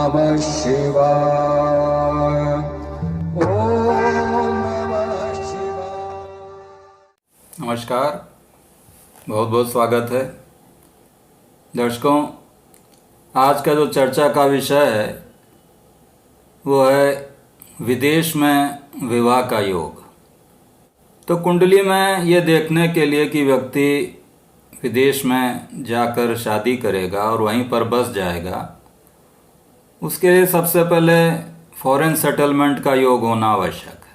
नमः शिवाय। ओम नमः शिवाय। नमस्कार, बहुत बहुत स्वागत है दर्शकों। आज का जो चर्चा का विषय है वो है विदेश में विवाह का योग। तो कुंडली में ये देखने के लिए कि व्यक्ति विदेश में जाकर शादी करेगा और वहीं पर बस जाएगा, उसके लिए सबसे पहले फॉरेन सेटलमेंट का योग होना आवश्यक है।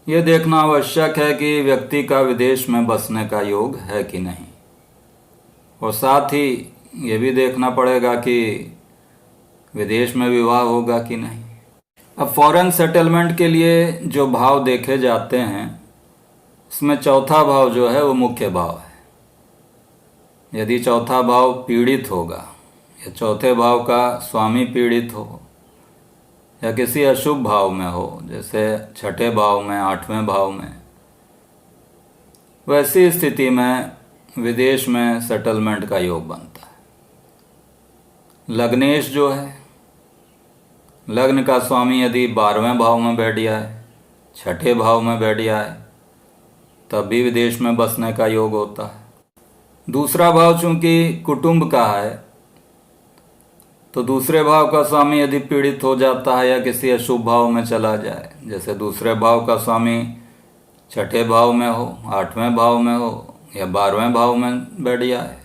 ये देखना आवश्यक है कि व्यक्ति का विदेश में बसने का योग है कि नहीं, और साथ ही ये भी देखना पड़ेगा कि विदेश में विवाह होगा कि नहीं। अब फॉरेन सेटलमेंट के लिए जो भाव देखे जाते हैं उसमें चौथा भाव जो है वो मुख्य भाव है। यदि चौथा भाव पीड़ित होगा या चौथे भाव का स्वामी पीड़ित हो या किसी अशुभ भाव में हो, जैसे छठे भाव में, आठवें भाव में, वैसी स्थिति में विदेश में सेटलमेंट का योग बनता है। लग्नेश जो है, लग्न का स्वामी यदि 12वें भाव में बैठ जाए, छठे भाव में बैठ जाए, तब भी विदेश में बसने का योग होता है। दूसरा भाव चूंकि कुटुंब का है, तो दूसरे भाव का स्वामी यदि पीड़ित हो जाता है या किसी अशुभ भाव में चला जाए, जैसे दूसरे भाव का स्वामी छठे भाव में हो, आठवें भाव में हो या 12वें भाव में बैठ जाए,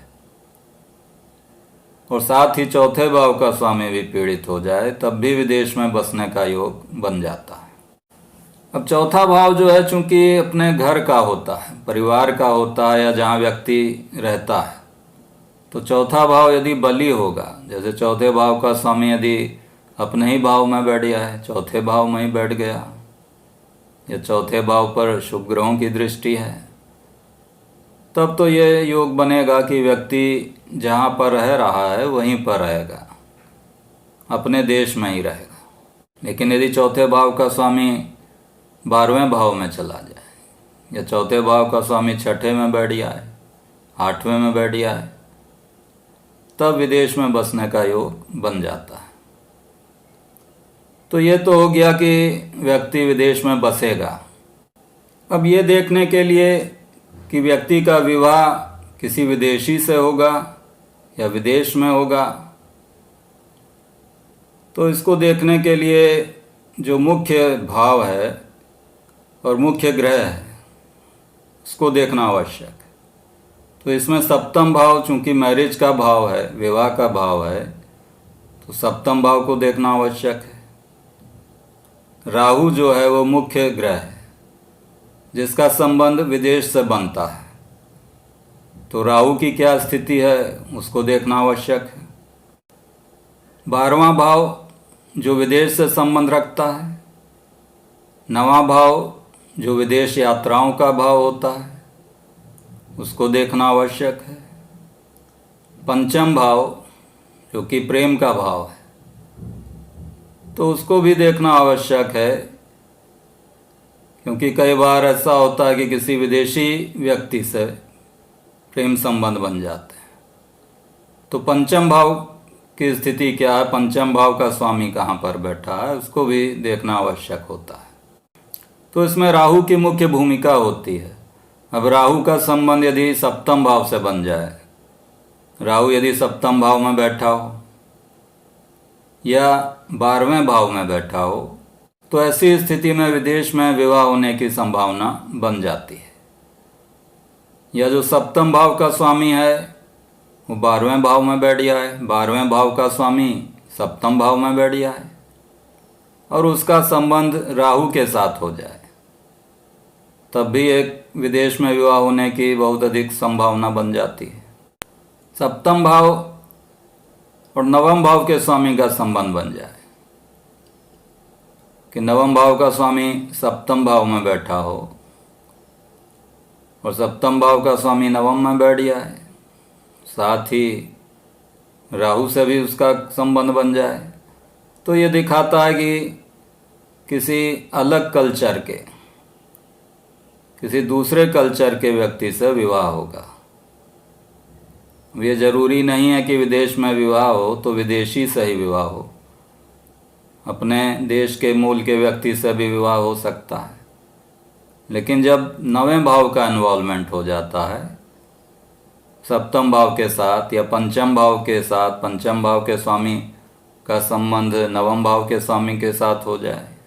और साथ ही चौथे भाव का स्वामी भी पीड़ित हो जाए, तब भी विदेश में बसने का योग बन जाता है। अब चौथा भाव जो है चूंकि अपने घर का होता है, परिवार का होता है या जहाँ व्यक्ति रहता है, तो चौथा भाव यदि बली होगा, जैसे चौथे भाव का स्वामी यदि अपने ही भाव में बैठ गया है, चौथे भाव में ही बैठ गया, या चौथे भाव पर शुभ ग्रहों की दृष्टि है, तब तो ये योग बनेगा कि व्यक्ति जहाँ पर रह रहा है वहीं पर रहेगा, अपने देश में ही रहेगा। लेकिन यदि चौथे भाव का स्वामी 12वें भाव में चला जाए या चौथे भाव का स्वामी छठे में बैठ जाए, आठवें में बैठ जाए, तब विदेश में बसने का योग बन जाता है। तो ये तो हो गया कि व्यक्ति विदेश में बसेगा। अब ये देखने के लिए कि व्यक्ति का विवाह किसी विदेशी से होगा या विदेश में होगा, तो इसको देखने के लिए जो मुख्य भाव है और मुख्य ग्रह है उसको देखना आवश्यक है। तो इसमें सप्तम भाव चूंकि मैरिज का भाव है, विवाह का भाव है, तो सप्तम भाव को देखना आवश्यक है। राहु जो है वो मुख्य ग्रह है जिसका संबंध विदेश से बनता है, तो राहु की क्या स्थिति है उसको देखना आवश्यक है। 12वां भाव जो विदेश से संबंध रखता है, 9वां भाव जो विदेश यात्राओं का भाव होता है उसको देखना आवश्यक है। 5म भाव जो कि प्रेम का भाव है, तो उसको भी देखना आवश्यक है, क्योंकि कई बार ऐसा होता है कि किसी विदेशी व्यक्ति से प्रेम संबंध बन जाते हैं। तो 5म भाव की स्थिति क्या है, 5म भाव का स्वामी कहाँ पर बैठा है, उसको भी देखना आवश्यक होता है। तो इसमें राहु की मुख्य भूमिका होती है। अब राहु का संबंध यदि सप्तम भाव से बन जाए, राहु यदि सप्तम भाव में बैठा हो या 12वें भाव में बैठा हो, तो ऐसी स्थिति में विदेश में विवाह होने की संभावना बन जाती है। या जो सप्तम भाव का स्वामी है वो 12वें भाव में बैठ गया है, 12वें भाव का स्वामी सप्तम भाव में बैठ गया है, और उसका संबंध राहु के साथ हो जाए, तब भी एक विदेश में विवाह होने की बहुत अधिक संभावना बन जाती है। सप्तम भाव और 9वें भाव के स्वामी का संबंध बन जाए कि 9वें भाव का स्वामी सप्तम भाव में बैठा हो और सप्तम भाव का स्वामी 9वें में बैठ जाए, साथ ही राहु से भी उसका संबंध बन जाए, तो ये दिखाता है कि किसी अलग कल्चर के, किसी दूसरे कल्चर के व्यक्ति से विवाह होगा। ये जरूरी नहीं है कि विदेश में विवाह हो तो विदेशी से ही विवाह हो, अपने देश के मूल के व्यक्ति से भी विवाह हो सकता है। लेकिन जब 9वें भाव का इन्वॉल्वमेंट हो जाता है सप्तम भाव के साथ या पंचम भाव के साथ, पंचम भाव के स्वामी का संबंध 9वें भाव के स्वामी के साथ हो जाए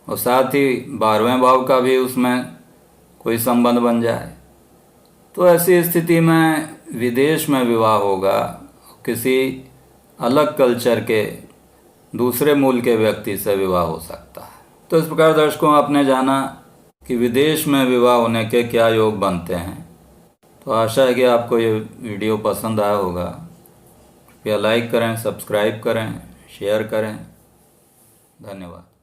और साथ ही 12वें भाव का भी उसमें कोई संबंध बन जाए, तो ऐसी स्थिति में विदेश में विवाह होगा, किसी अलग कल्चर के दूसरे मूल के व्यक्ति से विवाह हो सकता है। तो इस प्रकार दर्शकों आपने जाना कि विदेश में विवाह होने के क्या योग बनते हैं। तो आशा है कि आपको ये वीडियो पसंद आया होगा। कृपया लाइक करें, सब्सक्राइब करें, शेयर करें। धन्यवाद।